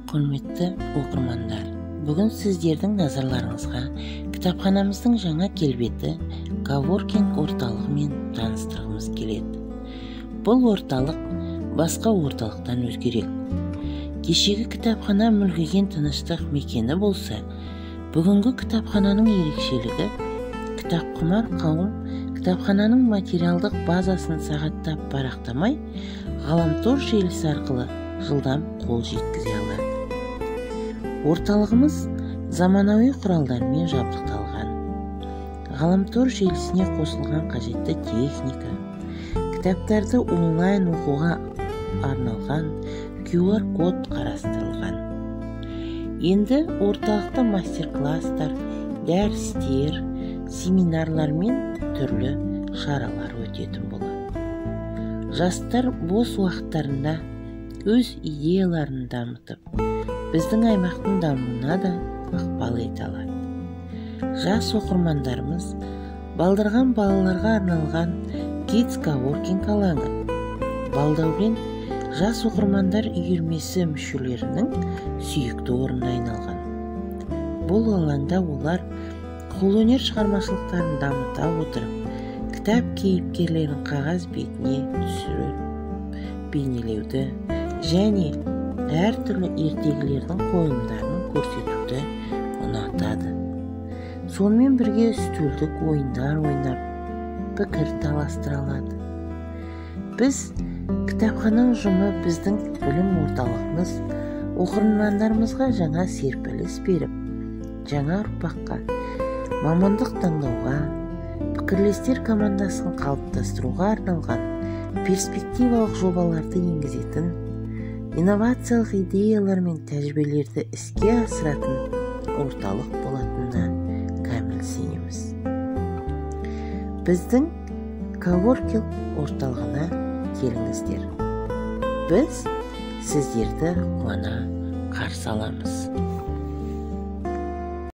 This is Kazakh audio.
Құрметті оқырмандар, бүгін сіздердің назарларыңызға кітапханамыздың жаңа келбеті коворкинг орталығымен таныстырғымыз келеді. Бұл орталық басқа орталықтан өзгерек. Кешегі кітапхана мүлгіген тыныштық мекені болса, бүгінгі кітапхананың ерекшелігі кітапқұмар қауым кітапхананың материалдық базасын сағаттап парақтамай, ғаламтор желісі арқылы жылдам қол жеткізе алады. Орталығымыз заманауи құралдармен жабдықталған. Ғаламтор желісіне қосылған қажетті техника, кітаптарды онлайн оқуға арналған QR код қарастырылған. Енді орталықта мастер-класстар, дәрістер, семинарлар мен түрлі шаралар өтетін болады. Жастар бос уақыттарында өз идеяларын дамытып, біздің аймақтың дамуына да ықпал ете алады. Жас оқырмандарымыз балдырған балаларға арналған Kids Coworking алаңы, балдәурен жас оқырмандар үйірмесі мүшелерінің сүйікті орнына айналған. Бұл алаңда олар қолөнер шығармашылықтарын дамыта отырып, кітап кейіпкерлерін қағаз бетіне түсіріп, бейнелеуді және әртүрлі ертегілердің қойылымдарын көрсетуді ұнатады. Сонымен бірге үстелдік ойындар ойнап, пікір таластыра алады. Біз кітапхана ұжымы біздің білім орталығымыз оқырмандарымызға жаңа серпіліс беріп, жаңа ұрпаққа мамандық таңдауға, пікірлестер командасын қалыптастыруға арналған перспективалық жобаларды енгізетін, инновациялық идеялар мен тәжірибелерді іске асыратын орталық болатынына кәміл сенеміз. Біздің коворкинг орталығына келіңіздер. Біз сіздерді қуана қарсы аламыз.